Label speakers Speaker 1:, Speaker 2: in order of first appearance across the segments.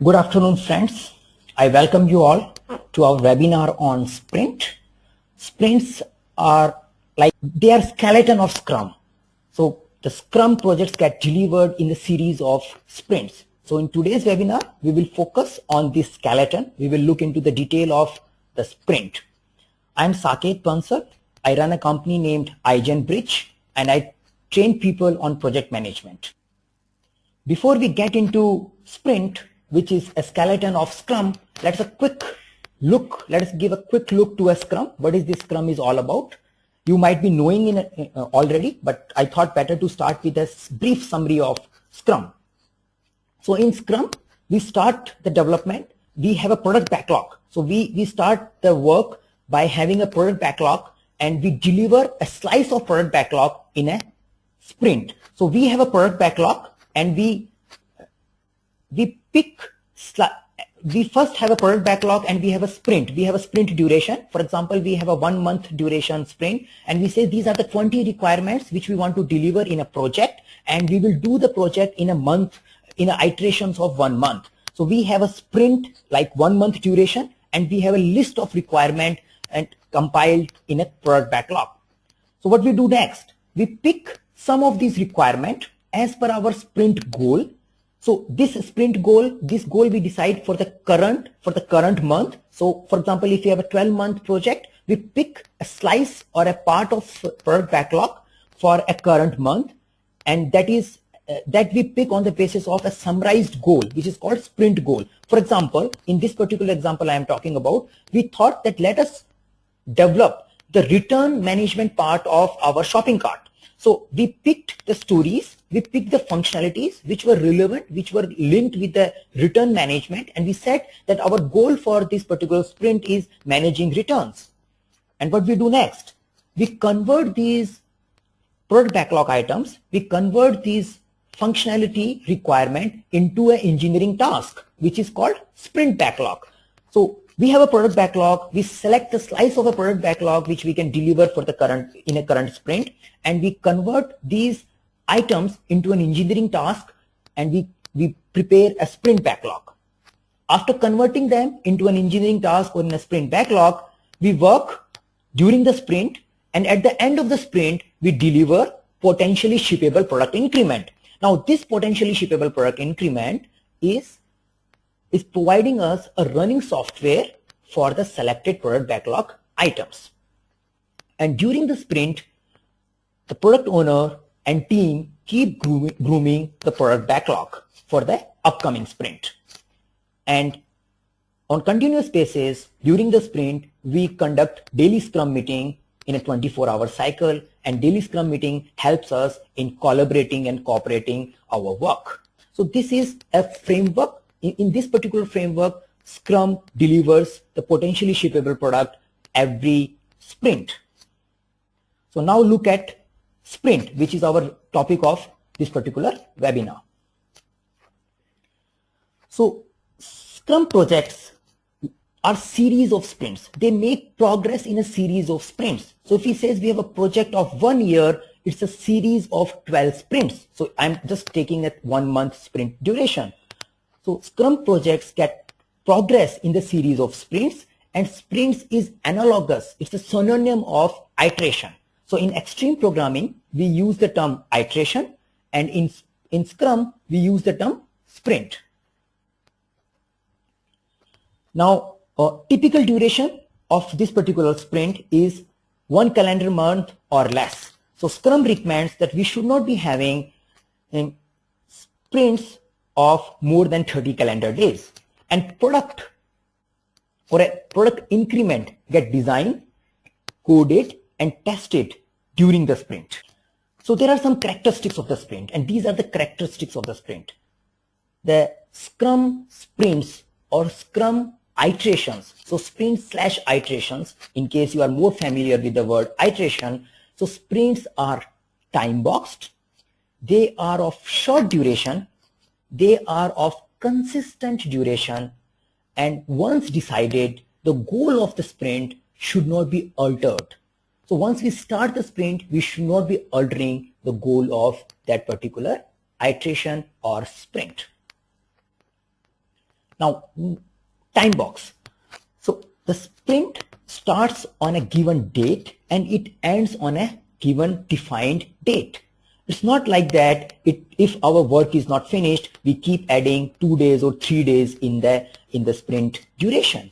Speaker 1: Good afternoon, friends. I welcome you all to our webinar on sprint. Sprints are they are skeleton of Scrum. So the Scrum projects get delivered in a series of sprints. So in today's webinar, we will focus on this skeleton. We will look into the detail of the sprint. I'm Saket Bansal. I run a company named iZenBridge and I train people on project management. Before we get into sprint, which is a skeleton of Scrum, let's give a quick look to a Scrum. What is this Scrum is all about? You might be knowing already, but I thought better to start with a brief summary of Scrum. So in Scrum, we start the development. We have a product backlog. So we start the work by having a product backlog and we deliver a slice of product backlog in a sprint. So we have a product backlog and we first have a product backlog and we have a sprint. We have a sprint duration. For example, we have a 1 month duration sprint and we say these are the 20 requirements which we want to deliver in a project, and we will do the project in a month, in iterations of 1 month. So we have a sprint like 1 month duration and we have a list of requirement and compiled in a product backlog. So what we do next, we pick some of these requirements as per our sprint goal. So this sprint goal, we decide for the current month. So for example, if you have a 12-month project, we pick a slice or a part of product backlog for a current month, and that we pick on the basis of a summarized goal, which is called sprint goal. For example, in this particular example I am talking about, we thought that let us develop the return management part of our shopping cart. So we picked the stories, we picked the functionalities which were relevant, which were linked with the return management, and we said that our goal for this particular sprint is managing returns. And what we do next, we convert these product backlog items, we convert these functionality requirement into an engineering task, which is called sprint backlog. So we have a product backlog, we select a slice of a product backlog which we can deliver for the current sprint, and we convert these items into an engineering task, and we prepare a sprint backlog. After converting them into an engineering task or in a sprint backlog, we work during the sprint, and at the end of the sprint we deliver potentially shippable product increment. Now this potentially shippable product increment is providing us a running software for the selected product backlog items. And during the sprint, the product owner and team keep grooming the product backlog for the upcoming sprint. And on continuous basis, during the sprint, we conduct daily Scrum meeting in a 24-hour cycle, and daily Scrum meeting helps us in collaborating and cooperating our work. So this is a framework. In this particular framework, Scrum delivers the potentially shippable product every sprint. So now look at sprint, which is our topic of this particular webinar. So Scrum projects are series of sprints. They make progress in a series of sprints. So if he says we have a project of 1 year, it's a series of 12 sprints. So I'm just taking a 1 month sprint duration. So Scrum projects get progress in the series of sprints, and sprints is analogous. It's a synonym of iteration. So in extreme programming, we use the term iteration, and in Scrum, we use the term sprint. Now, a typical duration of this particular sprint is 1 calendar month or less. So Scrum recommends that we should not be having sprints of more than 30 calendar days, and product or a product increment get designed, coded and tested during the sprint. So there are some characteristics of the sprint, and these are the characteristics of the sprint. The Scrum sprints or Scrum iterations, so sprint/iterations, in case you are more familiar with the word iteration. So sprints are time boxed, they are of short duration, they are of consistent duration, and once decided, the goal of the sprint should not be altered. So once we start the sprint, we should not be altering the goal of that particular iteration or sprint. Now, time box. So the sprint starts on a given date and it ends on a given defined date. It's not like that if our work is not finished, we keep adding 2 days or 3 days in the sprint duration.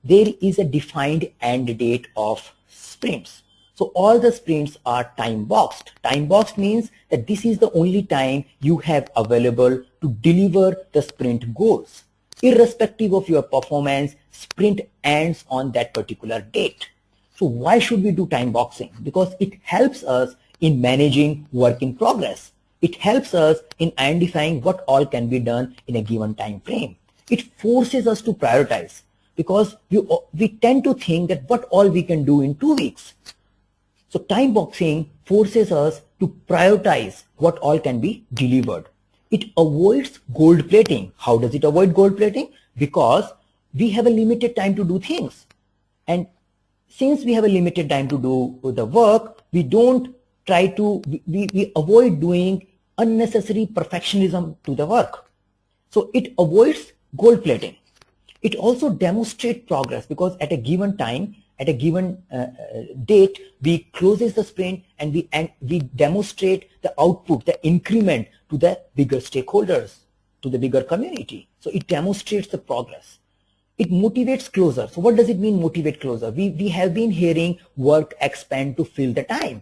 Speaker 1: There is a defined end date of sprints. So all the sprints are time boxed. Time boxed means that this is the only time you have available to deliver the sprint goals. Irrespective of your performance, sprint ends on that particular date. So why should we do time boxing? Because it helps us in managing work in progress. It helps us in identifying what all can be done in a given time frame. It forces us to prioritize because we tend to think that what all we can do in 2 weeks. So time boxing forces us to prioritize what all can be delivered. It avoids gold plating. How does it avoid gold plating? Because we have a limited time to do things. And since we have a limited time to do the work, we avoid doing unnecessary perfectionism to the work. So it avoids gold plating. It also demonstrates progress because at a given time, at a given date, we closes the sprint and we demonstrate the output, the increment to the bigger stakeholders, to the bigger community. So it demonstrates the progress. It motivates closer. So what does it mean motivate closer? We have been hearing work expand to fill the time,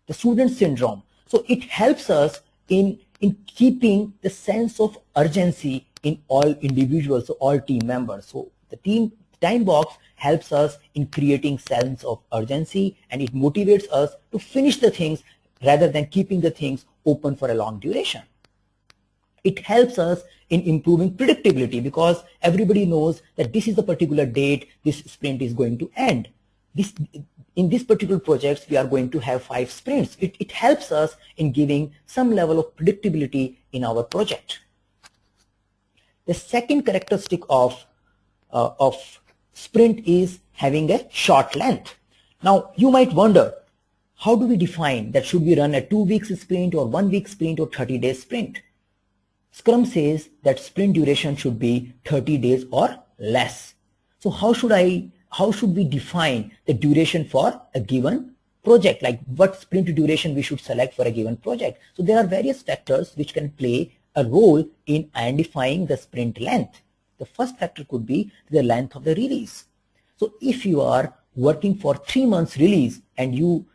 Speaker 1: the student syndrome. So it helps us in keeping the sense of urgency in all individuals, so all team members. So the time box helps us in creating sense of urgency and it motivates us to finish the things rather than keeping the things open for a long duration. It helps us in improving predictability because everybody knows that this is the particular date this sprint is going to end. In this particular projects, we are going to have 5 sprints. It helps us in giving some level of predictability in our project. The second characteristic of sprint is having a short length. Now, you might wonder, how do we define that should we run a 2 weeks sprint or 1 week sprint or 30-day sprint? Scrum says that sprint duration should be 30 days or less. So how should we define the duration for a given project? Like what sprint duration we should select for a given project? So there are various factors which can play a role in identifying the sprint length. The first factor could be the length of the release. So if you are working for 3 months release and you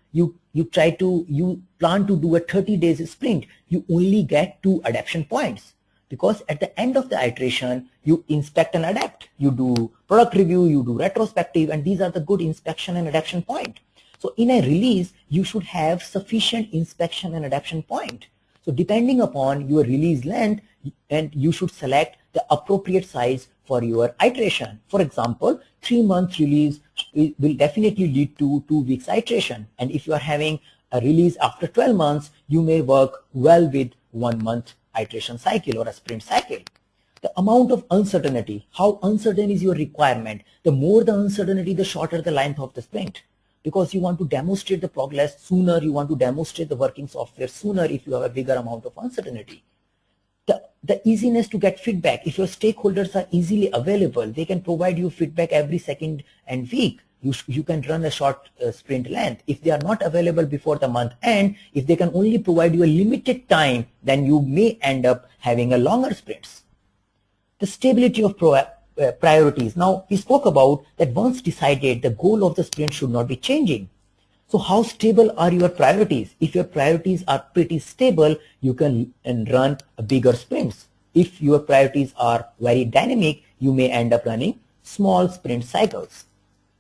Speaker 1: plan to do a 30 days sprint, you only get 2 adaptation points because at the end of the iteration, you inspect and adapt. You do product review, you do retrospective, and these are the good inspection and adaptation point. So in a release, you should have sufficient inspection and adaptation point. So depending upon your release length, and you should select the appropriate size for your iteration. For example, 3-month release will definitely lead to 2 weeks iteration. And if you are having a release after 12 months, you may work well with 1 month iteration cycle or a sprint cycle. The amount of uncertainty, how uncertain is your requirement? The more the uncertainty, the shorter the length of the sprint. Because you want to demonstrate the progress sooner, you want to demonstrate the working software sooner if you have a bigger amount of uncertainty. The easiness to get feedback, if your stakeholders are easily available, they can provide you feedback every second and week. You can run a short sprint length. If they are not available before the month end, if they can only provide you a limited time, then you may end up having a longer sprints. The stability of priorities. Now, we spoke about that once decided, the goal of the sprint should not be changing. So how stable are your priorities? If your priorities are pretty stable, you can run a bigger sprints. If your priorities are very dynamic, you may end up running small sprint cycles.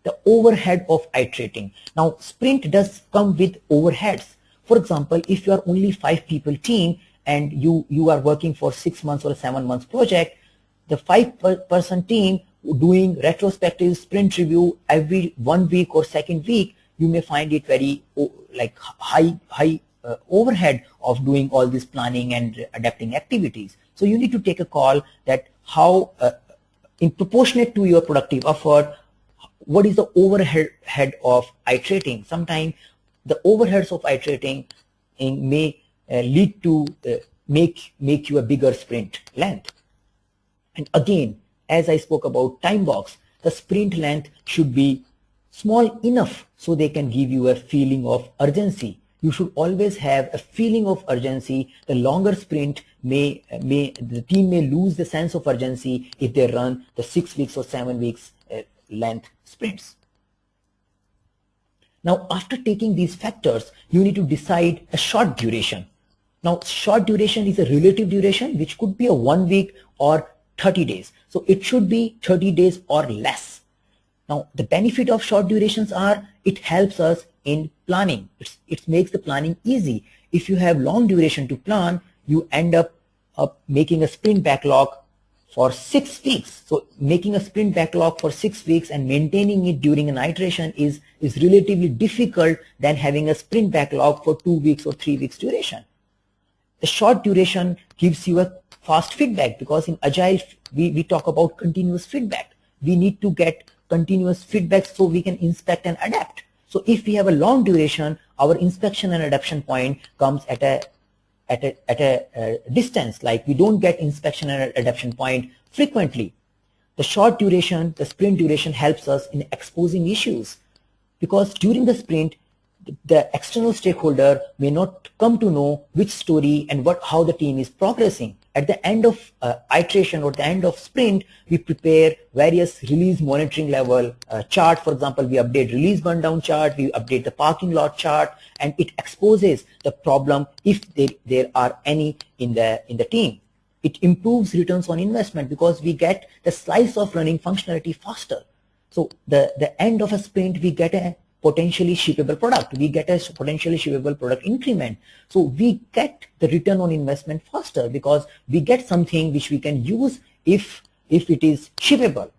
Speaker 1: The overhead of iterating. Now, sprint does come with overheads. For example, if you are only 5 people team and you are working for 6 months or a 7 months project, the 5-person team doing retrospective sprint review every 1 week or second week, you may find it very high overhead of doing all this planning and adapting activities. So you need to take a call that how in proportionate to your productive effort, what is the overhead of iterating? Sometimes the overheads of iterating may lead to make you a bigger sprint length. And again, as I spoke about time box, the sprint length should be small enough so they can give you a feeling of urgency. You should always have a feeling of urgency. The longer sprint the team may lose the sense of urgency if they run the 6 weeks or 7 weeks length sprints. Now, after taking these factors, you need to decide a short duration. Now, short duration is a relative duration, which could be a 1 week or 30 days. So it should be 30 days or less. Now, the benefit of short durations are it helps us in planning. It makes the planning easy. If you have long duration to plan, you end up making a sprint backlog for 6 weeks. So making a sprint backlog for 6 weeks and maintaining it during an iteration is relatively difficult than having a sprint backlog for 2 weeks or 3 weeks duration. The short duration gives you a fast feedback, because in Agile, we talk about continuous feedback. We need to get continuous feedback so we can inspect and adapt. So if we have a long duration, our inspection and adaptation point comes at a distance, like we don't get inspection and adaptation point frequently. The short duration, the sprint duration, helps us in exposing issues, because during the sprint, the external stakeholder may not come to know which story and how the team is progressing. At the end of iteration or the end of sprint, we prepare various release monitoring level chart. For example, we update release burndown chart, we update the parking lot chart, and it exposes the problem if there are any in the team. It improves returns on investment because we get the slice of running functionality faster. So the end of a sprint, we get a potentially shippable product. We get a potentially shippable product increment. So we get the return on investment faster because we get something which we can use if it is shippable.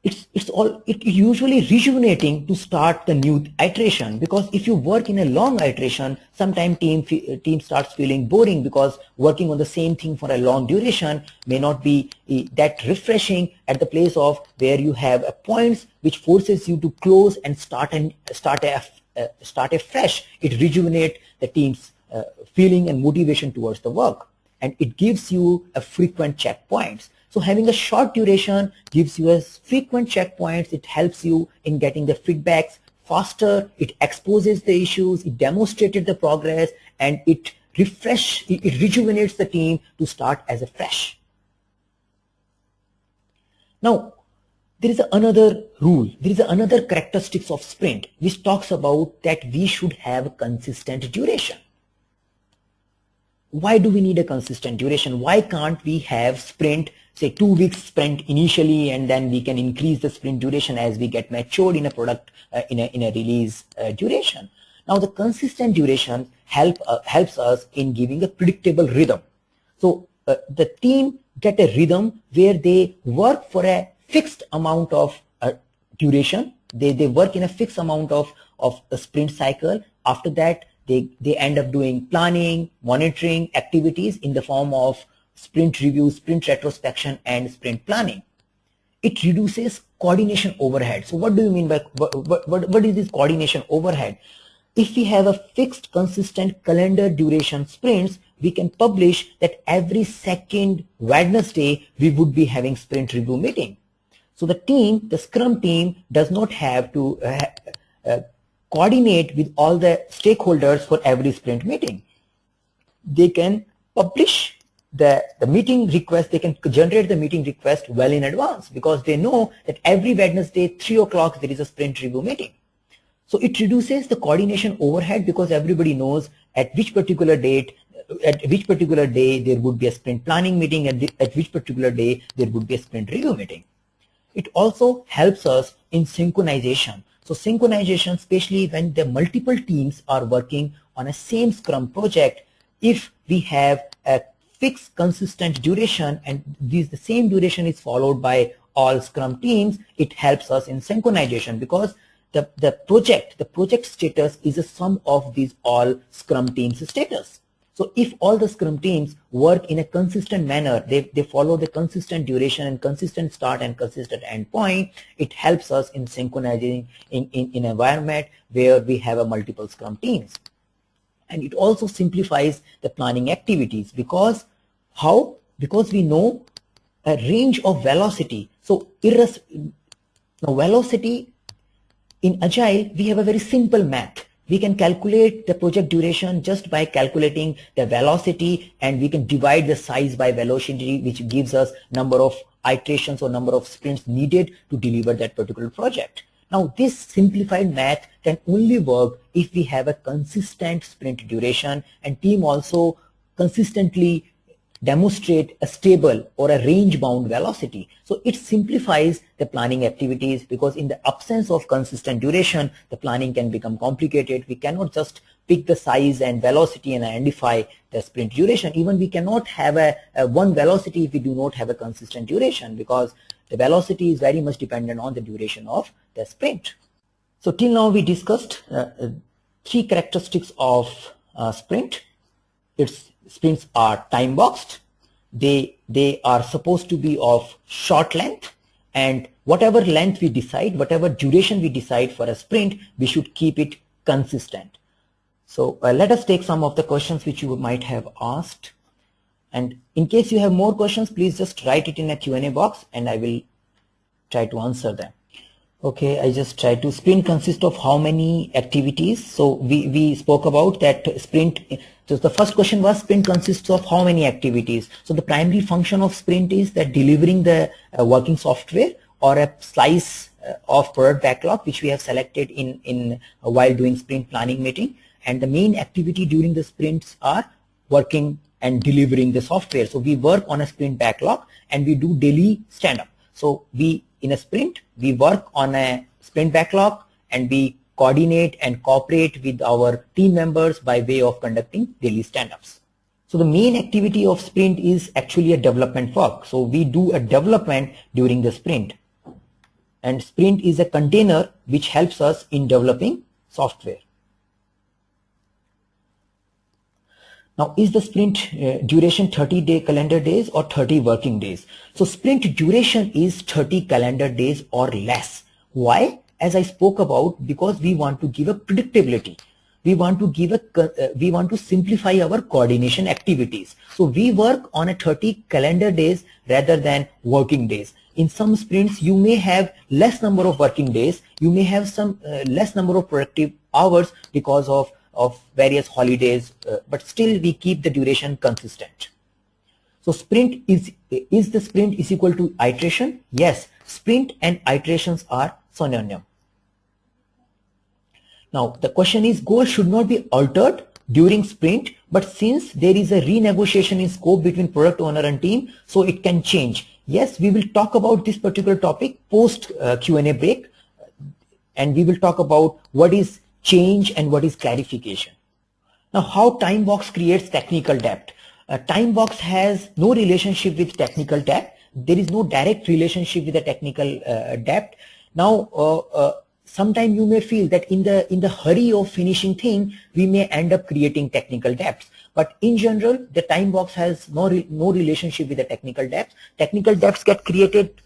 Speaker 1: It usually rejuvenating to start the new iteration, because if you work in a long iteration, sometimes team starts feeling boring, because working on the same thing for a long duration may not be that refreshing at the place of where you have a points which forces you to close and start afresh. It rejuvenates the team's feeling and motivation towards the work, and it gives you a frequent checkpoints. So having a short duration gives you a frequent checkpoints. It helps you in getting the feedbacks faster. It exposes the issues. It demonstrated the progress, and it rejuvenates the team to start as a fresh. Now, there is another rule. There is another characteristics of sprint which talks about that we should have consistent duration. Why do we need a consistent duration? Why can't we have sprint, say 2 weeks sprint initially, and then we can increase the sprint duration as we get matured in a product in a release duration? Now, the consistent duration helps us in giving a predictable rhythm. So the team get a rhythm where they work for a fixed amount of duration. They work in a fixed amount of a sprint cycle. After that, they end up doing planning, monitoring activities in the form of sprint review, sprint retrospection, and sprint planning. It reduces coordination overhead. So what do you mean by what is this coordination overhead? If we have a fixed, consistent calendar duration sprints, we can publish that every second Wednesday we would be having sprint review meeting. So the Scrum team does not have to coordinate with all the stakeholders for every sprint meeting. They can publish the meeting request, they can generate the meeting request well in advance, because they know that every Wednesday 3 o'clock there is a sprint review meeting. So it reduces the coordination overhead, because everybody knows at which particular day there would be a sprint planning meeting, at which particular day there would be a sprint review meeting. It also helps us in synchronization. So synchronization, especially when the multiple teams are working on a same Scrum project, if we have a fixed consistent duration and the same duration is followed by all Scrum teams, it helps us in synchronization, because the project status is a sum of these all Scrum teams status. So if all the Scrum teams work in a consistent manner, they follow the consistent duration and consistent start and consistent end point, it helps us in synchronizing in an environment where we have a multiple Scrum teams. And it also simplifies the planning activities, because how? Because we know a range of velocity. So now velocity in Agile, we have a very simple math. We can calculate the project duration just by calculating the velocity, and we can divide the size by velocity, which gives us number of iterations or number of sprints needed to deliver that particular project. Now this simplified math can only work if we have a consistent sprint duration and team also consistently demonstrate a stable or a range bound velocity. So it simplifies the planning activities, because in the absence of consistent duration, the planning can become complicated. We cannot just pick the size and velocity and identify the sprint duration. Even we cannot have a one velocity if we do not have a consistent duration, because the velocity is very much dependent on the duration of the sprint. So till now we discussed three characteristics of sprint. Its sprints are time boxed, they are supposed to be of short length, and whatever length we decide, whatever duration we decide for a sprint, we should keep it consistent. So let us take some of the questions which you might have asked, and in case you have more questions, please just write it in a Q&A box and I will try to answer them. Okay, I just try to. Sprint consists of how many activities? So we spoke about that sprint. So the first question was, sprint consists of how many activities? So the primary function of sprint is that delivering the working software or a slice of product backlog, which we have selected in while doing sprint planning meeting. And the main activity during the sprints are working and delivering the software. So we work on a sprint backlog and we do daily stand-up. So in a sprint, we work on a sprint backlog and we coordinate and cooperate with our team members by way of conducting daily stand-ups. So the main activity of sprint is actually a development work. So we do a development during the sprint, and sprint is a container which helps us in developing software. Now, is the sprint duration 30 calendar days or 30 working days? So sprint duration is 30 calendar days or less. Why? As I spoke about, because we want to give a predictability. We want to simplify our coordination activities. So we work on a 30 calendar days rather than working days. In some sprints, you may have less number of working days. You may have some less number of productive hours because of various holidays, but still we keep the duration consistent. So sprint is the sprint is equal to iteration? Yes, sprint and iterations are synonym. Now the question is, goal should not be altered during sprint, but since there is a renegotiation in scope between product owner and team, so it can change. Yes, we will talk about this particular topic post Q&A break, and we will talk about what is change and what is clarification. Now, how time box creates technical debt? Time box has no relationship with technical debt. There is no direct relationship with the technical debt. Now, sometimes you may feel that in the hurry of finishing thing, we may end up creating technical debts. But in general, the time box has no relationship with the technical debts. Technical debts get created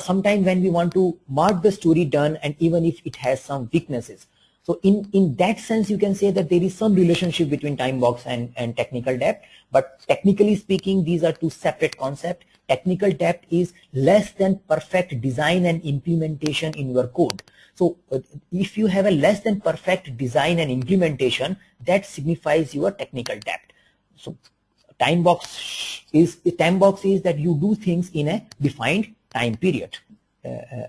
Speaker 1: sometime when we want to mark the story done, and even if it has some weaknesses. So in that sense, you can say that there is some relationship between time box and technical debt, but technically speaking, these are two separate concepts. Technical debt is less than perfect design and implementation in your code. So if you have a less than perfect design and implementation, that signifies your technical debt. So time box is that you do things in a defined time period.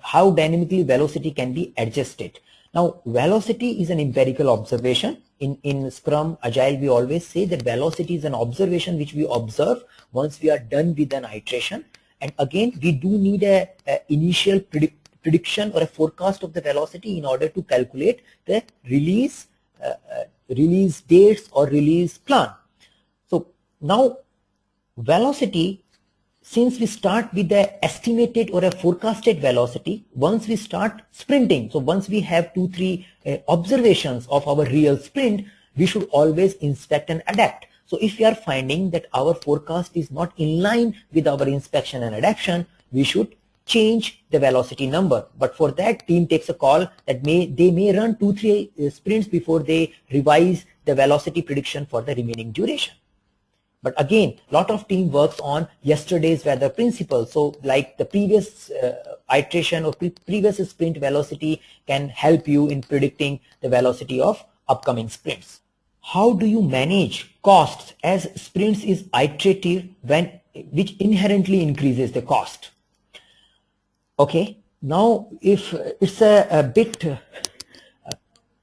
Speaker 1: How dynamically velocity can be adjusted. Now, velocity is an empirical observation. In Scrum, Agile, we always say that velocity is an observation which we observe once we are done with an iteration. And again, we do need a initial prediction or a forecast of the velocity in order to calculate the release dates or release plan. So now, velocity, since we start with the estimated or a forecasted velocity, once we start sprinting, so once we have 2-3 observations of our real sprint, we should always inspect and adapt. So if we are finding that our forecast is not in line with our inspection and adaptation, we should change the velocity number. But for that, team takes a call that they may run 2-3 sprints before they revise the velocity prediction for the remaining duration. But again, lot of team works on yesterday's weather principle. So like the previous iteration or previous sprint velocity can help you in predicting the velocity of upcoming sprints. How do you manage costs as sprints is iterative which inherently increases the cost? Okay, now if it's a bit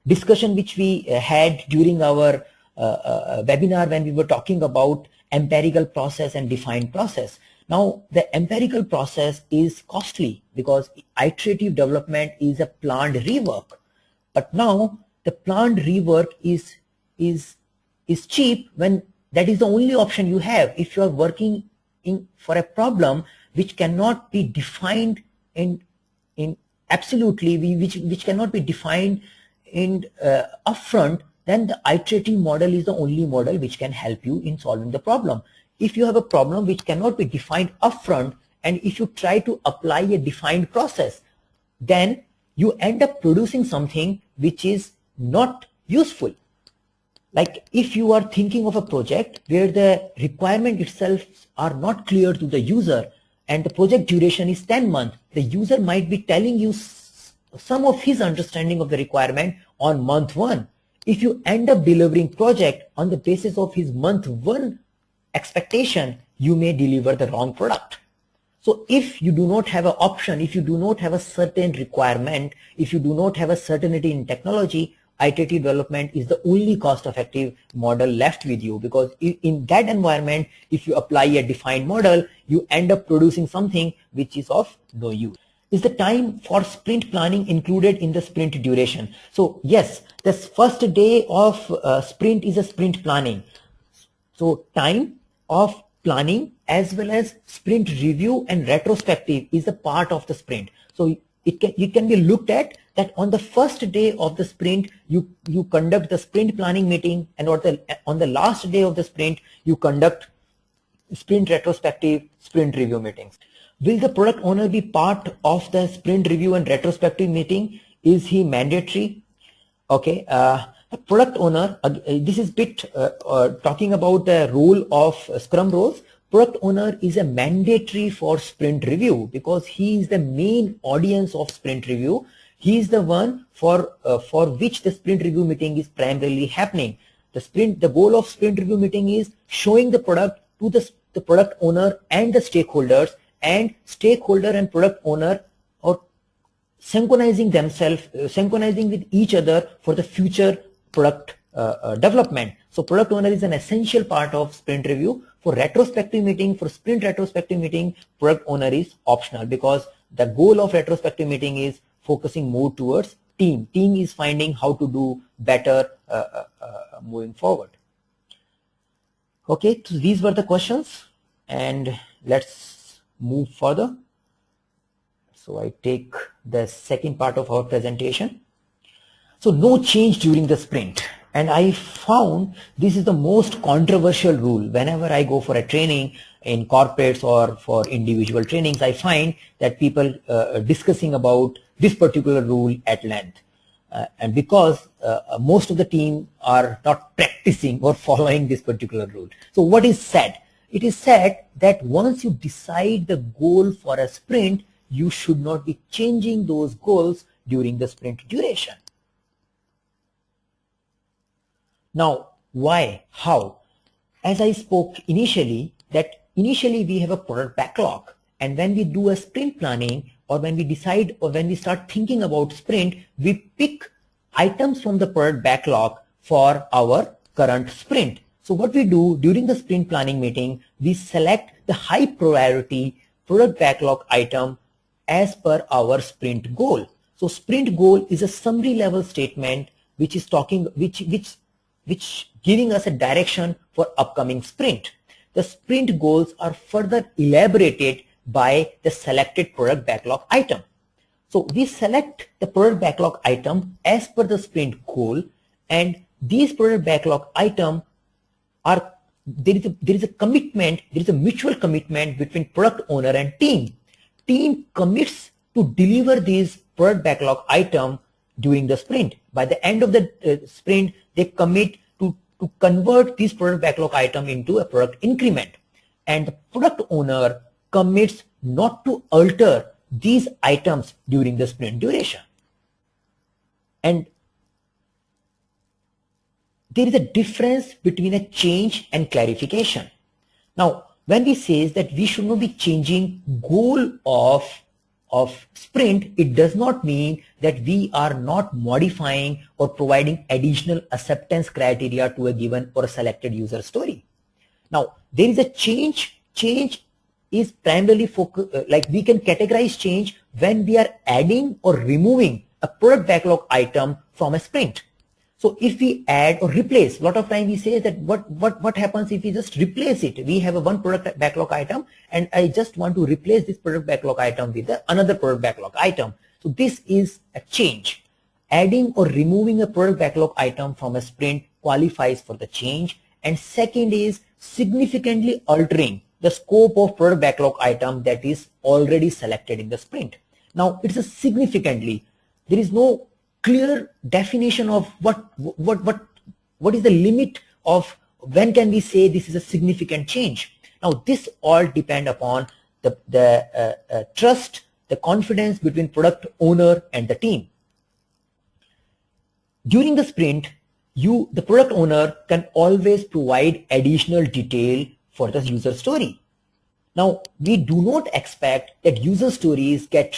Speaker 1: discussion which we had during our webinar when we were talking about empirical process and defined process. Now the empirical process is costly because iterative development is a planned rework, but now the planned rework is cheap when that is the only option you have. If you are working for a problem which cannot be defined in absolutely, which cannot be defined in upfront, then the iterative model is the only model which can help you in solving the problem. If you have a problem which cannot be defined upfront, and if you try to apply a defined process, then you end up producing something which is not useful. Like if you are thinking of a project where the requirement itself are not clear to the user and the project duration is 10 months, the user might be telling you some of his understanding of the requirement on month 1. If you end up delivering project on the basis of his month 1 expectation, you may deliver the wrong product. So if you do not have an option, if you do not have a certain requirement, if you do not have a certainty in technology, iterative development is the only cost-effective model left with you, because in that environment, if you apply a defined model, you end up producing something which is of no use. Is the time for sprint planning included in the sprint duration? So yes, this first day of sprint is a sprint planning. So time of planning as well as sprint review and retrospective is a part of the sprint. So it can be looked at that on the first day of the sprint, you conduct the sprint planning meeting, and on the last day of the sprint, you conduct sprint retrospective, sprint review meetings. Will the product owner be part of the sprint review and retrospective meeting? Is he mandatory? Okay, a product owner, this is bit talking about the role of Scrum roles. Product owner is a mandatory for sprint review because he is the main audience of sprint review. He is the one for which the sprint review meeting is primarily happening. The goal of sprint review meeting is showing the product to the product owner and the stakeholders, and stakeholder and product owner are synchronizing themselves, synchronizing with each other for the future product development. So product owner is an essential part of sprint review. For retrospective meeting, for sprint retrospective meeting, product owner is optional because the goal of retrospective meeting is focusing more towards team. Team is finding how to do better moving forward. Okay, so these were the questions, and let's move further. So I take the second part of our presentation. So no change during the sprint. And I found this is the most controversial rule. Whenever I go for a training in corporates or for individual trainings, I find that people discussing about this particular rule at length. And because most of the team are not practicing or following this particular rule. So what is said? It is said that once you decide the goal for a sprint, you should not be changing those goals during the sprint duration. Now, why? How? As I spoke initially, that initially we have a product backlog, and when we do a sprint planning, or when we decide, or when we start thinking about sprint, we pick items from the product backlog for our current sprint. So what we do during the sprint planning meeting, we select the high priority product backlog item as per our sprint goal. So sprint goal is a summary level statement which is talking, which giving us a direction for upcoming sprint. The sprint goals are further elaborated by the selected product backlog item. So we select the product backlog item as per the sprint goal, and these product backlog item are, there is a commitment, there is a mutual commitment between product owner and team. Team commits to deliver these product backlog item during the sprint. By the end of the sprint, they commit to to convert this product backlog item into a product increment, and the product owner commits not to alter these items during the sprint duration. And there is a difference between a change and clarification. Now, when we say that we should not be changing goal of sprint, it does not mean that we are not modifying or providing additional acceptance criteria to a given or a selected user story. Now, there is a change. Change is primarily like we can categorize change when we are adding or removing a product backlog item from a sprint. So if we add or replace, a lot of time we say that what happens if we just replace it? We have a one product backlog item and I just want to replace this product backlog item with another product backlog item. So this is a change. Adding or removing a product backlog item from a sprint qualifies for the change. And second is significantly altering the scope of product backlog item that is already selected in the sprint. Now it's a significantly. There is no clear definition of what is the limit of when can we say this is a significant change. Now this all depend upon the trust, the confidence between product owner and the team. During the sprint, the product owner can always provide additional detail for the user story. Now we do not expect that user stories get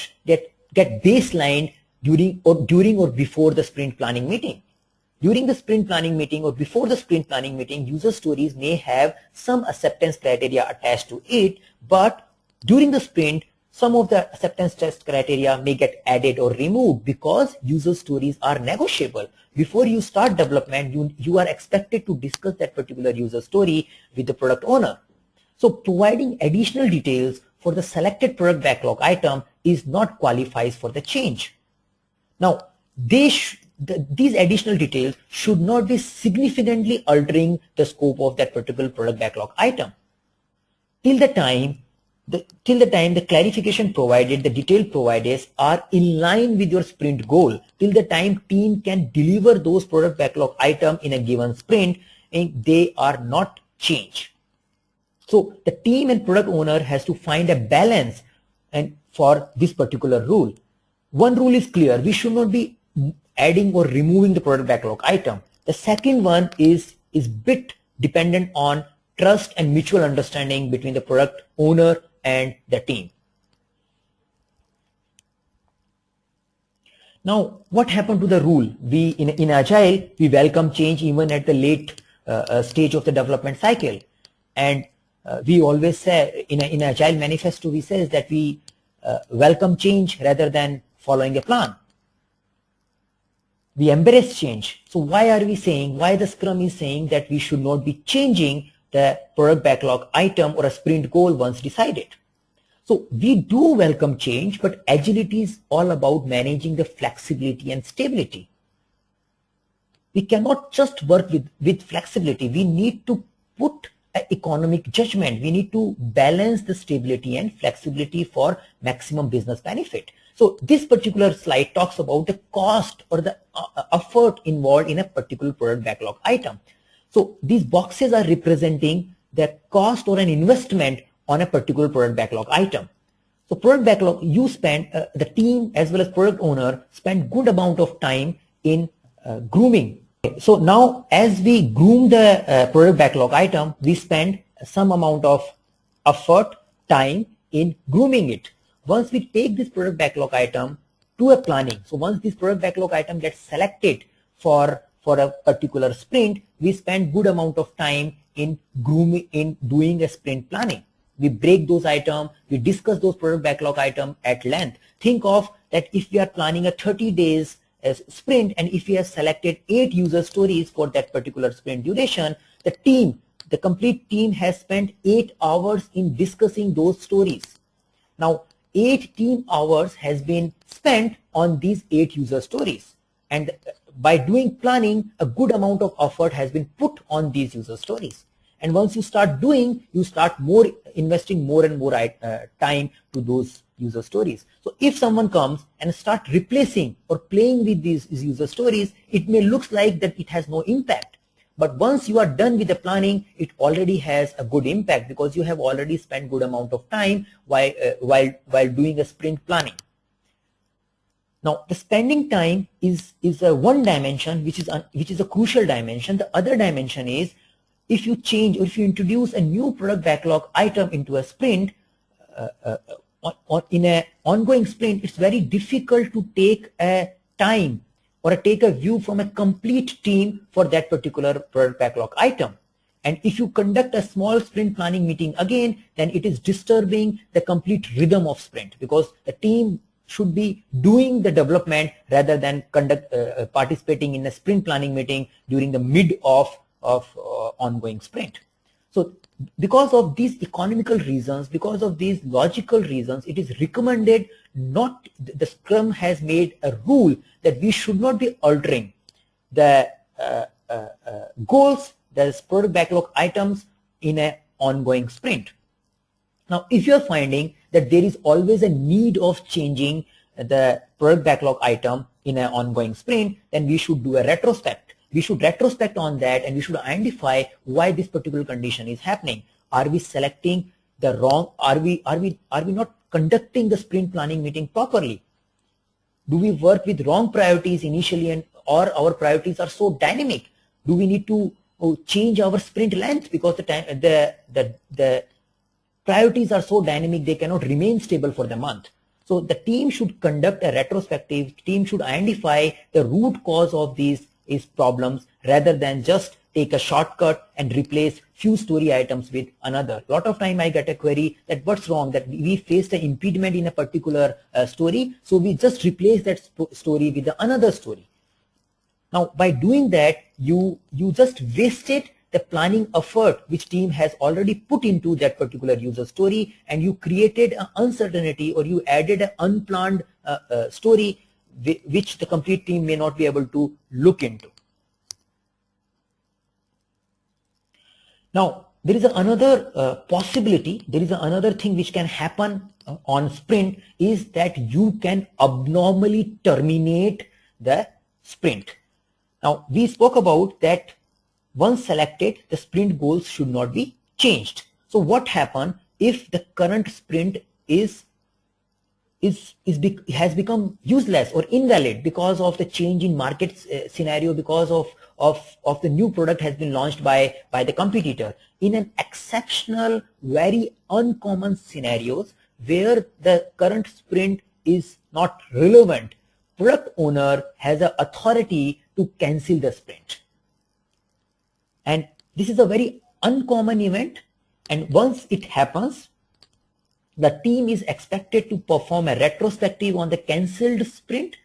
Speaker 1: baselined during or before the sprint planning meeting. During the sprint planning meeting or before the sprint planning meeting, user stories may have some acceptance criteria attached to it, but during the sprint, some of the acceptance test criteria may get added or removed because user stories are negotiable. Before you start development, you are expected to discuss that particular user story with the product owner. So providing additional details for the selected product backlog item is not qualifies for the change. Now, these additional details should not be significantly altering the scope of that particular product backlog item. Till the time the clarification provided, the detail provided are in line with your sprint goal, till the time team can deliver those product backlog item in a given sprint, and they are not changed. So the team and product owner has to find a balance and for this particular rule. One rule is clear, we should not be adding or removing the product backlog item. The second one is bit dependent on trust and mutual understanding between the product owner and the team. Now, what happened to the rule? In Agile, we welcome change even at the late stage of the development cycle. And we always say, in Agile manifesto, we say that we welcome change rather than following a plan. We embrace change. So why the Scrum is saying that we should not be changing the product backlog item or a sprint goal once decided? So we do welcome change, but agility is all about managing the flexibility and stability. We cannot just work with flexibility. We need to put an economic judgment. We need to balance the stability and flexibility for maximum business benefit. So this particular slide talks about the cost or the effort involved in a particular product backlog item. So these boxes are representing the cost or an investment on a particular product backlog item. So product backlog, you spend, the team as well as product owner spend good amount of time in grooming. So now as we groom the product backlog item, we spend some amount of effort, time in grooming it. Once we take this product backlog item to a planning, so once this product backlog item gets selected for a particular sprint, we spend good amount of time in grooming, in doing a sprint planning. We break those items, we discuss those product backlog items at length. Think of that if we are planning a 30 days sprint and if we have selected 8 user stories for that particular sprint duration, the complete team has spent 8 hours in discussing those stories. Now, 8 team hours has been spent on these 8 user stories, and by doing planning, a good amount of effort has been put on these user stories. And once you start doing, you start investing more and more time to those user stories. So if someone comes and start replacing or playing with these user stories, it may look like that it has no impact. But once you are done with the planning, it already has a good impact because you have already spent good amount of time while doing a sprint planning. Now, the spending time is a one dimension, which is a crucial dimension. The other dimension is if you change or if you introduce a new product backlog item into a sprint, in an ongoing sprint, it's very difficult to take a time or take a view from a complete team for that particular product backlog item. And if you conduct a small sprint planning meeting again, then it is disturbing the complete rhythm of sprint because the team should be doing the development rather than participating in a sprint planning meeting during the mid of ongoing sprint. So because of these economical reasons, because of these logical reasons, it is recommended not, the Scrum has made a rule that we should not be altering the goals, that is product backlog items, in an ongoing sprint. Now, if you are finding that there is always a need of changing the product backlog item in an ongoing sprint, then we should do a retrospect. We should retrospect on that and we should identify why this particular condition is happening. Are we selecting the wrong, are we not conducting the sprint planning meeting properly? Do we work with wrong priorities initially, or our priorities are so dynamic? Do we need to change our sprint length because the priorities are so dynamic they cannot remain stable for the month? So the team should conduct a retrospective. Team should identify the root cause of these problems rather than just take a shortcut and replace few story items with another. A lot of time I get a query that what's wrong, that we faced an impediment in a particular story, so we just replace that story with another story. Now, by doing that, you just wasted the planning effort which team has already put into that particular user story, and you created an uncertainty, or you added an unplanned story which the complete team may not be able to look into. Now, there is another possibility, there is another thing which can happen on sprint, is that you can abnormally terminate the sprint. Now, we spoke about that once selected, the sprint goals should not be changed. So what happens if the current sprint has become useless or invalid because of the change in market scenario, because of the new product has been launched by the competitor? In an exceptional, very uncommon scenarios where the current sprint is not relevant, product owner has the authority to cancel the sprint. And this is a very uncommon event, and once it happens, the team is expected to perform a retrospective on the cancelled sprint,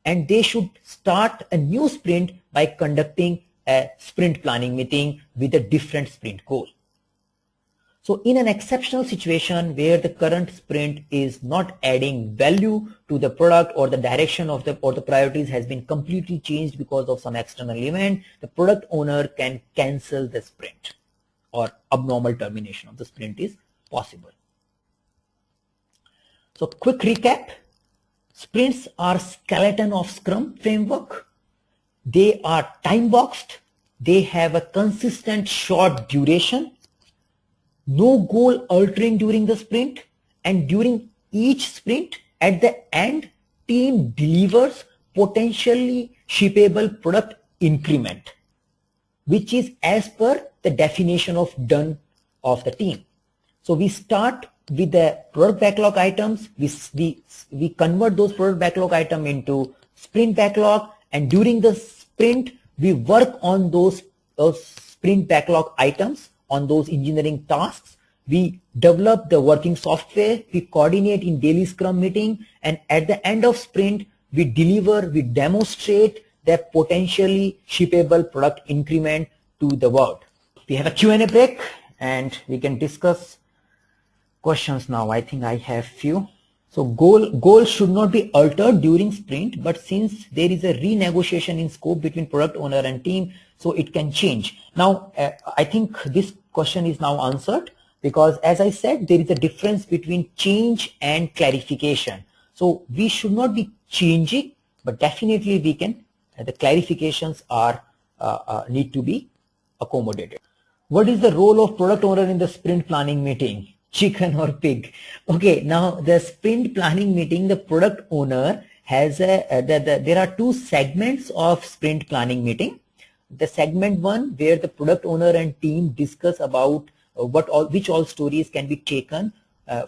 Speaker 1: and they should start a new sprint by conducting a sprint planning meeting with a different sprint goal. So in an exceptional situation where the current sprint is not adding value to the product, or the direction of the priorities has been completely changed because of some external event, the product owner can cancel the sprint, or abnormal termination of the sprint is possible. So quick recap, sprints are skeleton of Scrum framework. They are time boxed. They have a consistent short duration, no goal altering during the sprint, and during each sprint at the end, team delivers potentially shippable product increment, which is as per the definition of done of the team. So we start with the product backlog items, we convert those product backlog item into sprint backlog, and during the sprint we work on those sprint backlog items, on those engineering tasks. We develop the working software, we coordinate in daily Scrum meeting, and at the end of sprint we deliver, we demonstrate the potentially shippable product increment to the world. We have a Q&A break and we can discuss questions now. I think I have few. So goal should not be altered during sprint, but since there is a renegotiation in scope between product owner and team, so it can change. Now, I think this question is now answered, because as I said, there is a difference between change and clarification. So we should not be changing, but definitely we can, the clarifications are need to be accommodated. What is the role of product owner in the sprint planning meeting? Chicken or pig? Okay, now the sprint planning meeting, the product owner has there are two segments of sprint planning meeting. The segment one where the product owner and team discuss about which all stories can be taken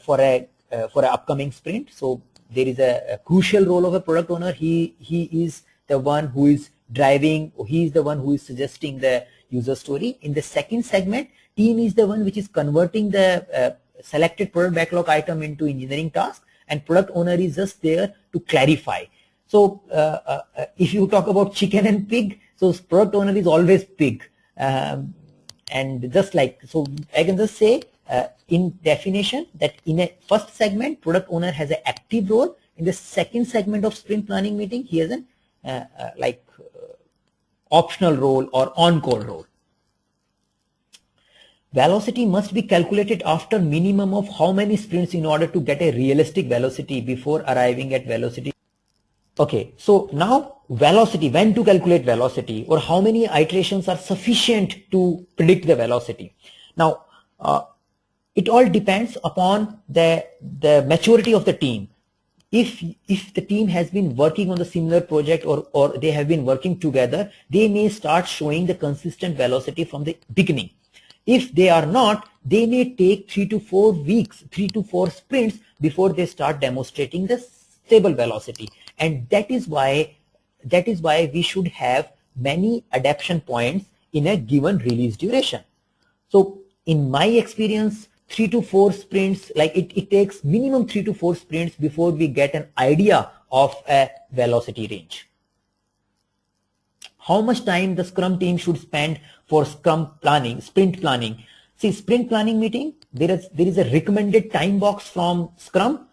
Speaker 1: for a upcoming sprint. So there is a crucial role of a product owner. He is the one who is driving, he is the one who is suggesting the user story. In the second segment, team is the one which is converting the selected product backlog item into engineering task, and product owner is just there to clarify. So if you talk about chicken and pig, so product owner is always pig. And just like, so I can just say in definition that in a first segment, product owner has an active role. In the second segment of sprint planning meeting, he has an optional role or on-call role. Velocity must be calculated after minimum of how many sprints in order to get a realistic velocity before arriving at velocity. Okay, so now velocity, when to calculate velocity, or how many iterations are sufficient to predict the velocity. Now, it all depends upon the maturity of the team. If the team has been working on the similar project or they have been working together, they may start showing the consistent velocity from the beginning. If they are not, they may take 3 to 4 weeks, 3 to 4 sprints before they start demonstrating the stable velocity. And that is why we should have many adaptation points in a given release duration. So in my experience, 3 to 4 sprints, like it takes minimum 3 to 4 sprints before we get an idea of a velocity range. How much time the Scrum team should spend for Scrum planning, sprint planning? See, sprint planning meeting, there is a recommended time box from Scrum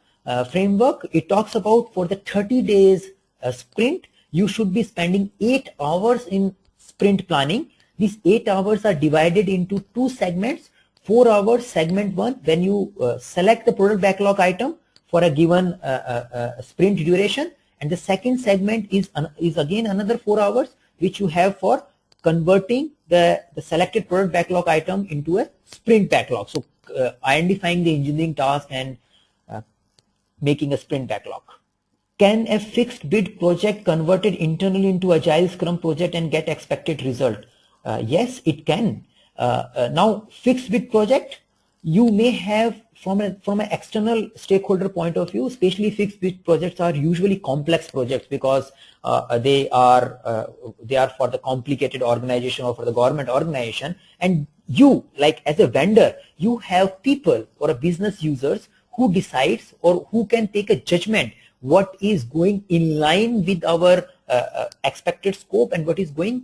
Speaker 1: framework. It talks about for the 30 days sprint, you should be spending 8 hours in sprint planning. These 8 hours are divided into 2 segments. 4 hours segment 1, when you select the product backlog item for a given sprint duration, and the second segment is again another 4 hours which you have for converting the selected product backlog item into a sprint backlog. So identifying the engineering task and making a sprint backlog. Can a fixed bid project converted internally into agile Scrum project and get expected result? Yes, it can. Now, fixed bid project, you may have from an external stakeholder point of view, especially fixed bid projects are usually complex projects because they are for the complicated organization or for the government organization, and you, like as a vendor, you have people or a business users who decides or who can take a judgment what is going in line with our expected scope and what is going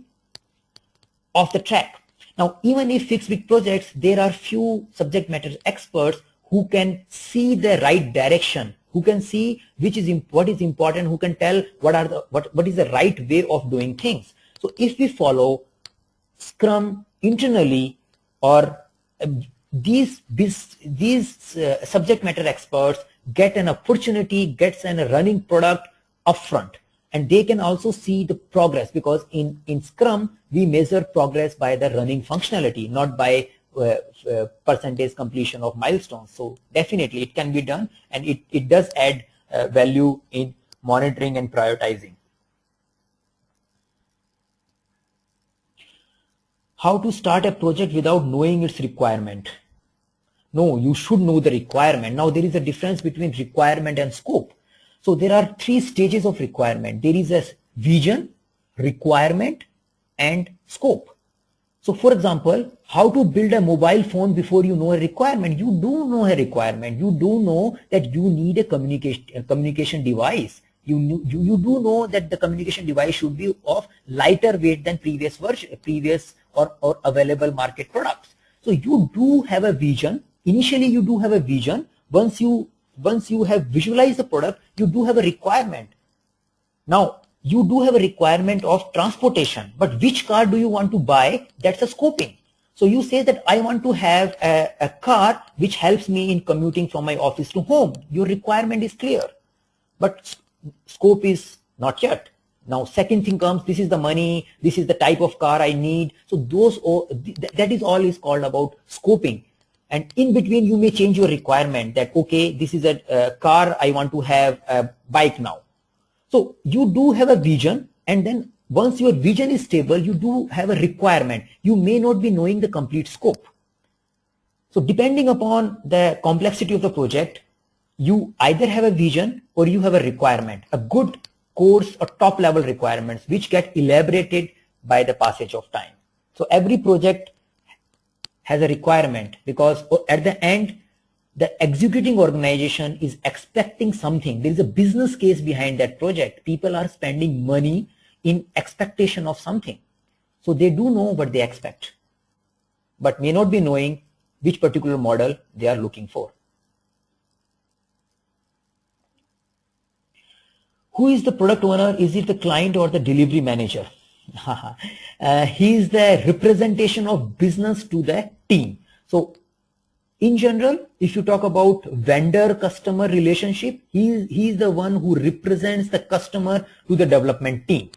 Speaker 1: off the track. Now, even if fixed bid projects, there are few subject matter experts who can see the right direction, who can see what is important, who can tell what is the right way of doing things. So if we follow Scrum internally, or these subject matter experts get an opportunity, gets a running product upfront. And they can also see the progress, because in Scrum, we measure progress by the running functionality, not by percentage completion of milestones. So definitely it can be done, and it does add value in monitoring and prioritizing. How to start a project without knowing its requirement? No, you should know the requirement. Now there is a difference between requirement and scope. So there are 3 stages of requirement. There is a vision, requirement, and scope. So for example, how to build a mobile phone before you know a requirement? You do know a requirement. You do know that you need a communication device. You do know that the communication device should be of lighter weight than previous or available market products. So you do have a vision. Initially, you do have a vision. Once you have visualized the product, you do have a requirement. Now, you do have a requirement of transportation, but which car do you want to buy? That's a scoping. So you say that I want to have a car which helps me in commuting from my office to home. Your requirement is clear, but scope is not yet. Now second thing comes, this is the money, this is the type of car I need. So that is all is called about scoping. And in between you may change your requirement that, okay, this is a car, I want to have a bike now. So you do have a vision, and then once your vision is stable, you do have a requirement. You may not be knowing the complete scope. So depending upon the complexity of the project, you either have a vision or you have a requirement, a good course or top level requirements which get elaborated by the passage of time. So every project has a requirement, because at the end the executing organization is expecting something. There is a business case behind that project. People are spending money in expectation of something. So they do know what they expect, but may not be knowing which particular model they are looking for. Who is the product owner? Is it the client or the delivery manager? He is the representation of business to the team. So in general, if you talk about vendor-customer relationship, he is the one who represents the customer to the development team.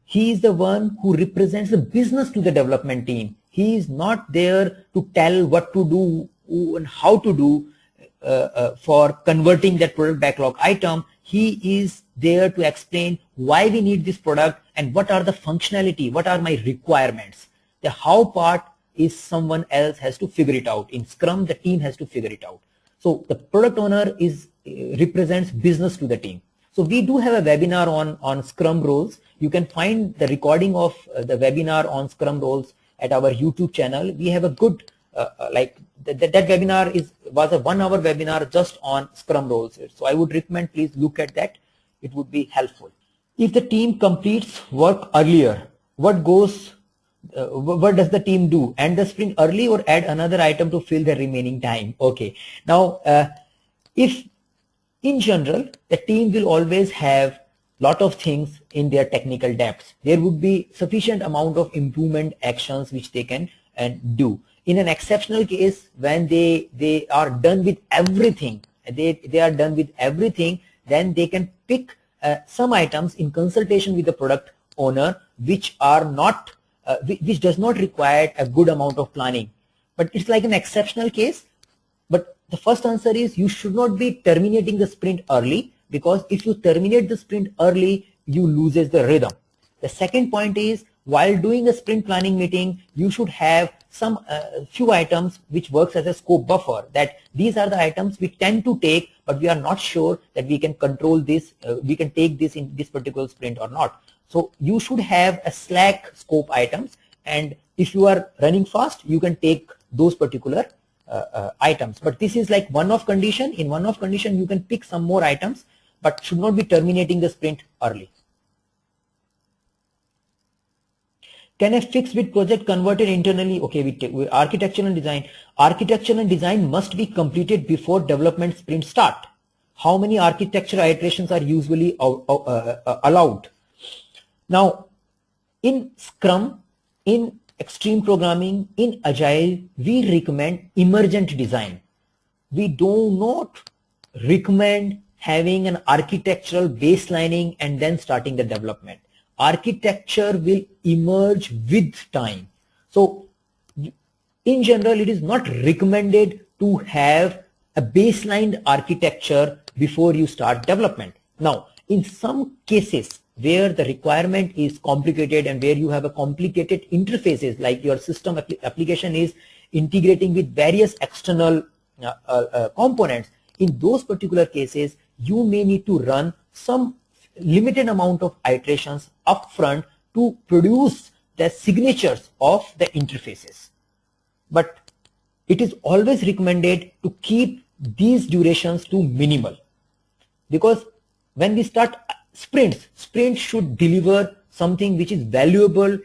Speaker 1: He is the one who represents the business to the development team. He is not there to tell what to do and how to do for converting that product backlog item. He is there to explain why we need this product and what are the functionality, what are my requirements. The how part is someone else has to figure it out. In Scrum, the team has to figure it out. So the product owner represents business to the team. So we do have a webinar on Scrum roles. You can find the recording of the webinar on Scrum roles at our YouTube channel. We have a good that webinar was a 1 hour webinar just on Scrum roles. So I would recommend please look at that. It would be helpful. If the team completes work earlier, what does the team do? End the sprint early or add another item to fill the remaining time? Okay. Now, if in general, the team will always have lot of things in their technical depths. There would be sufficient amount of improvement actions which they can do. In an exceptional case, when they are done with everything, they are done with everything, then they can pick some items in consultation with the product owner which are not which does not require a good amount of planning. But it's like an exceptional case. But the first answer is you should not be terminating the sprint early, because if you terminate the sprint early, you loses the rhythm. The second point is, while doing a sprint planning meeting, you should have some few items which works as a scope buffer, that these are the items we tend to take, but we are not sure that we can control this, we can take this in this particular sprint or not. So you should have a slack scope items, and if you are running fast, you can take those particular items. But this is like one-off condition. In one-off condition, you can pick some more items, but should not be terminating the sprint early. Can a fixed bid project converted internally? Okay, we architecture and design. Architecture and design must be completed before development sprint start. How many architecture iterations are usually allowed? Now, in Scrum, in extreme programming, in Agile, we recommend emergent design. We do not recommend having an architectural baselining and then starting the development. Architecture will emerge with time. So in general, it is not recommended to have a baseline architecture before you start development. Now, in some cases where the requirement is complicated and where you have a complicated interfaces, like your system application is integrating with various external components, in those particular cases, you may need to run some limited amount of iterations upfront to produce the signatures of the interfaces. But it is always recommended to keep these durations to minimal, because when we start sprints should deliver something which is valuable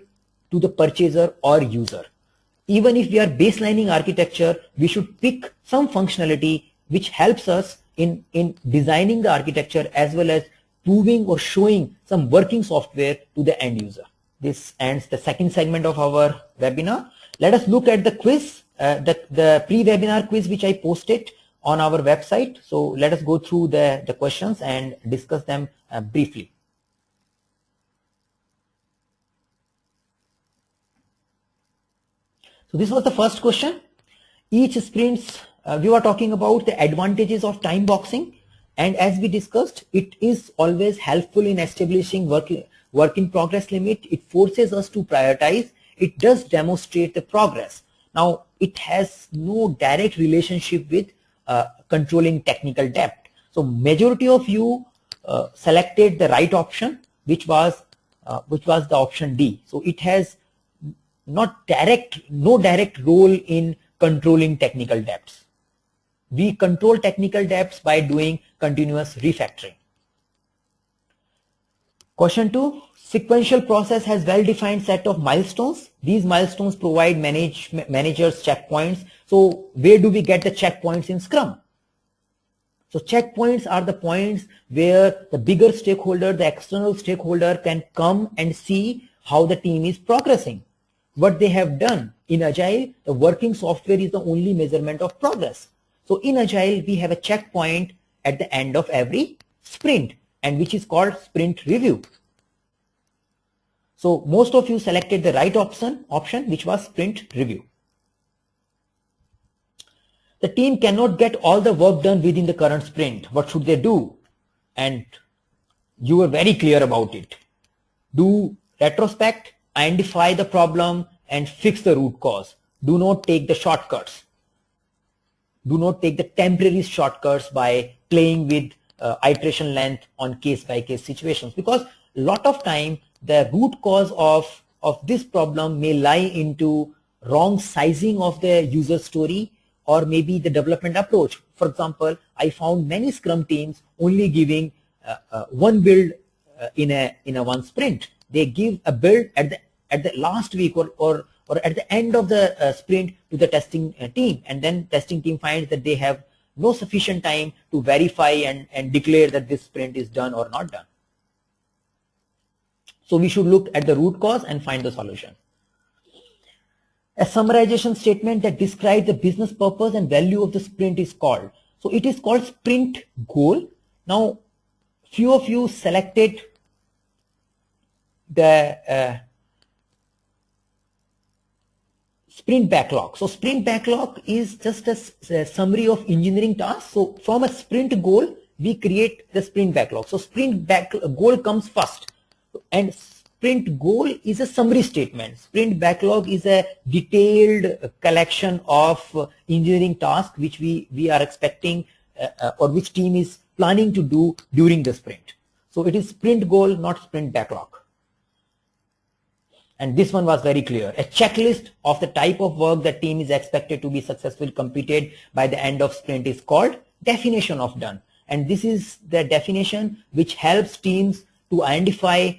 Speaker 1: to the purchaser or user. Even if we are baselining architecture, we should pick some functionality which helps us in designing the architecture as well as proving or showing some working software to the end user. This ends the second segment of our webinar. Let us look at the quiz, the pre-webinar quiz which I posted on our website. So let us go through the questions and discuss them briefly. So this was the first question. Each sprints, we were talking about the advantages of time boxing, and as we discussed, it is always helpful in establishing work in progress limit. It forces us to prioritize. It does demonstrate the progress. Now, it has no direct relationship with controlling technical debt. So majority of you selected the right option, which was the option D. So it has no direct role in controlling technical debts. We control technical debts by doing continuous refactoring. Question 2, sequential process has well-defined set of milestones. These milestones provide managers checkpoints. So where do we get the checkpoints in Scrum? So checkpoints are the points where the bigger stakeholder, the external stakeholder, can come and see how the team is progressing, what they have done. In Agile, the working software is the only measurement of progress. So in Agile, we have a checkpoint at the end of every sprint, and which is called sprint review. So most of you selected the right option, which was sprint review. The team cannot get all the work done within the current sprint. What should they do? And you were very clear about it. Do retrospect, identify the problem, and fix the root cause. Do not take the shortcuts. Do not take the temporary shortcuts by playing with iteration length on case-by-case situations, because a lot of time the root cause of this problem may lie into wrong sizing of the user story, or maybe the development approach. For example, I found many Scrum teams only giving one build in a one sprint. They give a build at the last week or at the end of the sprint to the testing team, and then testing team finds that they have no sufficient time to verify and declare that this sprint is done or not done. So we should look at the root cause and find the solution. A summarization statement that describes the business purpose and value of the sprint is called. So it is called sprint goal. Now, few of you selected the sprint backlog. So sprint backlog is just a summary of engineering tasks. So from a sprint goal, we create the sprint backlog. So sprint goal comes first, and sprint goal is a summary statement. Sprint backlog is a detailed collection of engineering tasks which we are expecting or which team is planning to do during the sprint. So it is sprint goal, not sprint backlog. And this one was very clear. A checklist of the type of work that team is expected to be successfully completed by the end of sprint is called definition of done. And this is the definition which helps teams to identify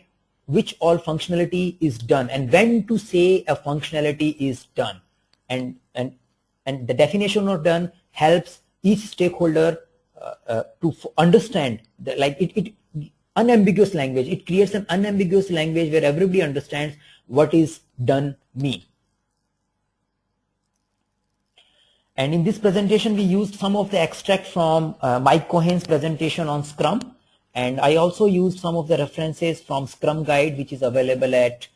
Speaker 1: which all functionality is done and when to say a functionality is done. And the definition of done helps each stakeholder to understand unambiguous language. It creates an unambiguous language where everybody understands what is done mean. And in this presentation, we used some of the extract from Mike Cohen's presentation on Scrum. And I also used some of the references from Scrum Guide, which is available at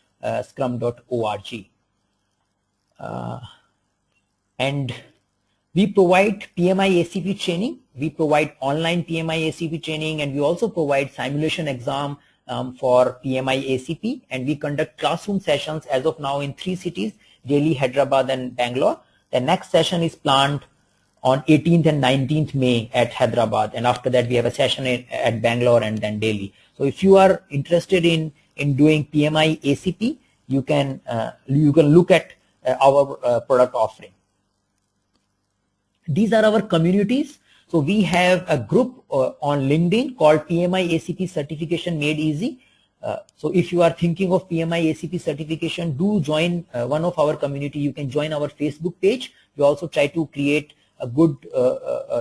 Speaker 1: scrum.org. And we provide PMI-ACP training. We provide online PMI-ACP training, and we also provide simulation exam for PMI-ACP. And we conduct classroom sessions as of now in 3 cities, Delhi, Hyderabad, and Bangalore. The next session is planned on 18th and 19th May at Hyderabad, and after that we have a session at Bangalore and then Delhi. So if you are interested in doing PMI-ACP, you can look at our product offering. These are our communities. So we have a group on LinkedIn called PMI-ACP Certification Made Easy. So if you are thinking of PMI-ACP certification, do join one of our community. You can join our Facebook page. We also try to create a good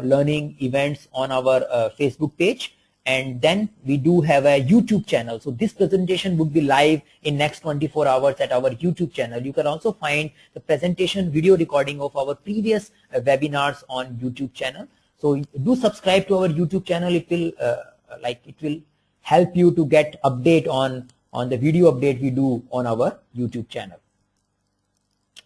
Speaker 1: learning events on our Facebook page. And then we do have a YouTube channel. So this presentation would be live in next 24 hours at our YouTube channel. You can also find the presentation video recording of our previous webinars on YouTube channel. So do subscribe to our YouTube channel. It will help you to get update on the video update we do on our YouTube channel.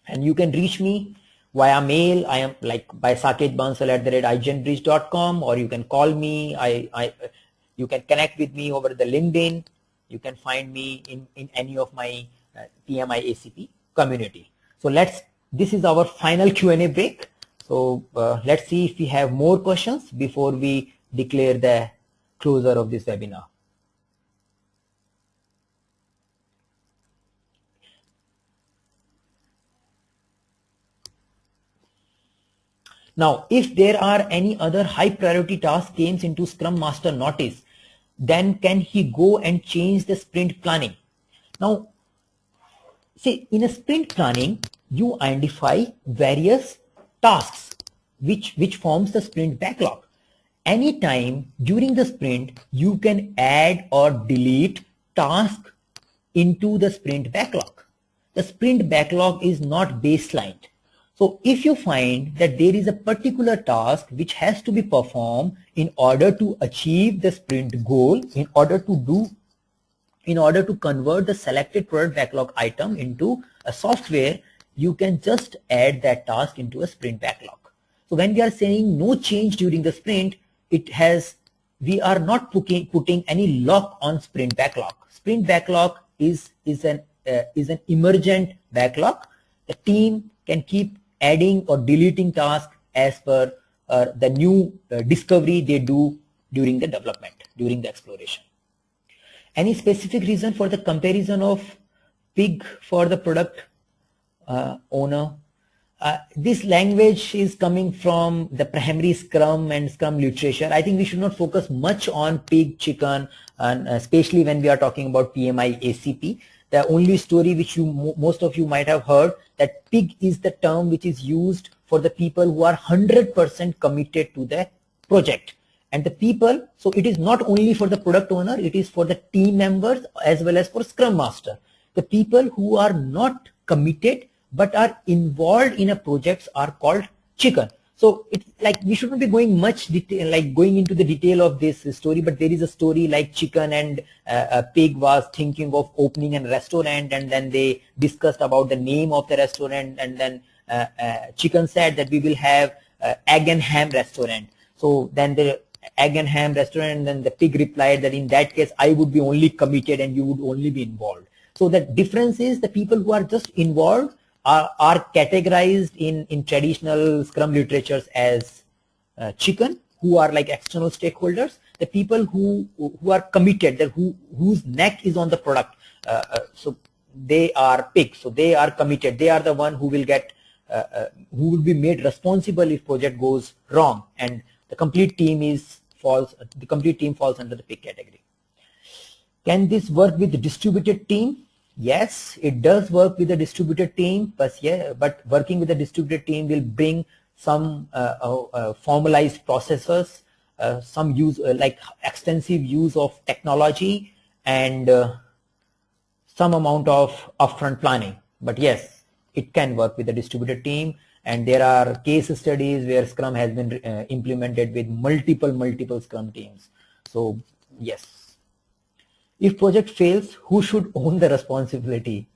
Speaker 1: And you can reach me via mail. I am like by saketbansal@izenbridge.com, or you can call me. You can connect with me over the LinkedIn. You can find me in any of my pmi-acp community. So this is our final Q&A break. So let's see if we have more questions before we declare the closure of this webinar. Now, if there are any other high priority tasks came into Scrum Master notice, then can he go and change the sprint planning? Now, see, in a sprint planning, you identify various tasks which forms the sprint backlog. Anytime during the sprint, you can add or delete tasks into the sprint backlog. The sprint backlog is not baselined. So if you find that there is a particular task which has to be performed in order to achieve the sprint goal, in order to convert the selected product backlog item into a software, you can just add that task into a sprint backlog. So when we are saying no change during the sprint, we are not putting any lock on sprint backlog. Sprint backlog is an emergent backlog. The team can keep adding or deleting tasks as per the new discovery they do during the development, during the exploration. Any specific reason for the comparison of pig for the product owner? This language is coming from the primary Scrum and Scrum literature. I think we should not focus much on pig, chicken, and especially when we are talking about pmi-acp. The only story which most of you might have heard, that pig is the term which is used for the people who are 100% committed to the project. And the people, so it is not only for the product owner, it is for the team members as well as for Scrum Master. The people who are not committed but are involved in a project are called chicken. So it's like we shouldn't be going much detail, like going into the detail of this story, but there is a story like chicken and a pig was thinking of opening a restaurant, and then they discussed about the name of the restaurant, and then chicken said that we will have egg and ham restaurant. So then the egg and ham restaurant, and then the pig replied that in that case I would be only committed and you would only be involved. So the difference is the people who are just involved are categorized in traditional Scrum literatures as chicken, who are like external stakeholders. The people who are committed, whose neck is on the product, so they are pig. So they are committed. They are the one who will get, who will be made responsible if project goes wrong, and the complete team falls under the pig category. Can this work with the distributed team? Yes, it does work with a distributed team, but working with a distributed team will bring some formalized processes, some use like extensive use of technology, and some amount of upfront planning. But yes, it can work with a distributed team, and there are case studies where Scrum has been implemented with multiple Scrum teams. So yes. If project fails, who should own the responsibility?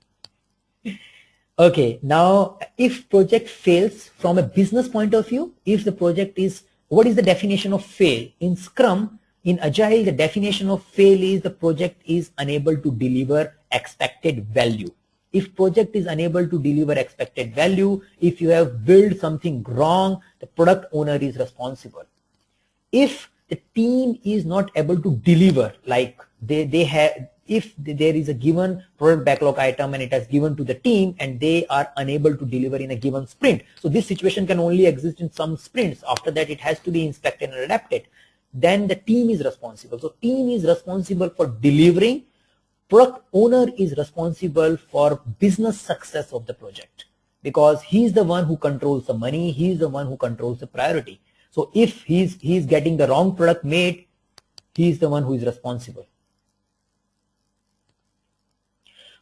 Speaker 1: Okay, now if project fails from a business point of view, if the project is, what is the definition of fail? In Scrum, in Agile, the definition of fail is the project is unable to deliver expected value. If project is unable to deliver expected value, if you have built something wrong, the product owner is responsible. If the team is not able to deliver, like if there is a given product backlog item and it has given to the team and they are unable to deliver in a given sprint. So this situation can only exist in some sprints. After that, it has to be inspected and adapted. Then the team is responsible. So team is responsible for delivering. Product owner is responsible for business success of the project, because he's the one who controls the money. He's the one who controls the priority. So if he's getting the wrong product made, he's the one who is responsible.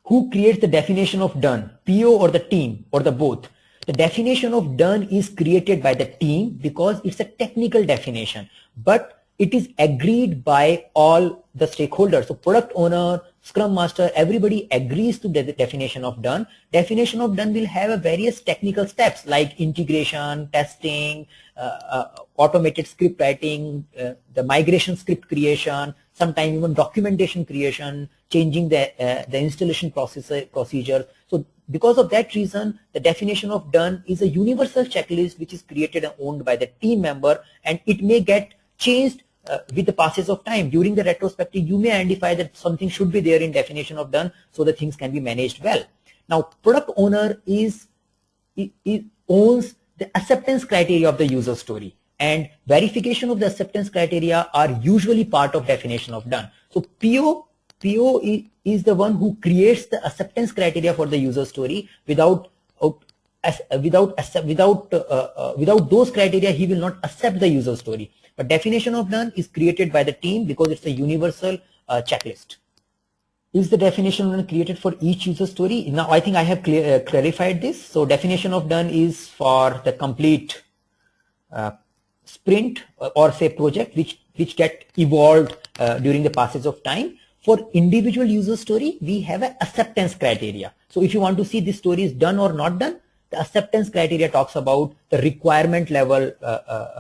Speaker 1: Who creates the definition of done, PO or the team or the both? The definition of done is created by the team because it's a technical definition, but it is agreed by all the stakeholders. So product owner, Scrum Master, everybody agrees to the definition of done. Definition of done will have a various technical steps like integration, testing, automated script writing, the migration script creation, sometimes even documentation creation, changing the installation procedure. So because of that reason, the definition of done is a universal checklist which is created and owned by the team member, and it may get changed with the passage of time. During the retrospective, you may identify that something should be there in definition of done so that things can be managed well. Now, product owner owns the acceptance criteria of the user story, and verification of the acceptance criteria are usually part of definition of done. So PO is the one who creates the acceptance criteria for the user story. Without those criteria, he will not accept the user story. But definition of done is created by the team because it's a universal checklist. Is the definition of done created for each user story? Now I think I have clarified this. So definition of done is for the complete sprint or say project which get evolved during the passage of time. For individual user story, we have an acceptance criteria. So if you want to see this story is done or not done, the acceptance criteria talks about the requirement level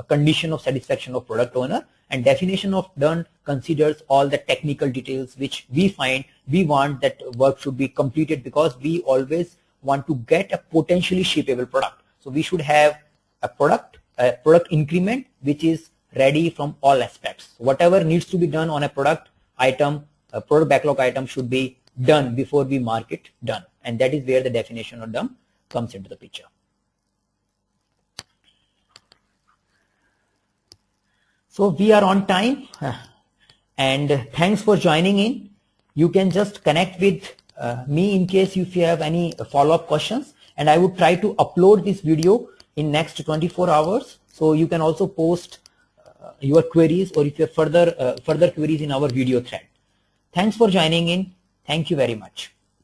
Speaker 1: condition of satisfaction of product owner, and definition of done considers all the technical details which we find we want that work should be completed, because we always want to get a potentially shippable product. So we should have a product increment which is ready from all aspects. Whatever needs to be done on a product item, a product backlog item should be done before we mark it done, and that is where the definition of done comes into the picture. So we are on time, and thanks for joining in. You can just connect with me in case if you have any follow-up questions, and I would try to upload this video in next 24 hours. So you can also post your queries, or if you have further queries in our video thread. Thanks for joining in. Thank you very much.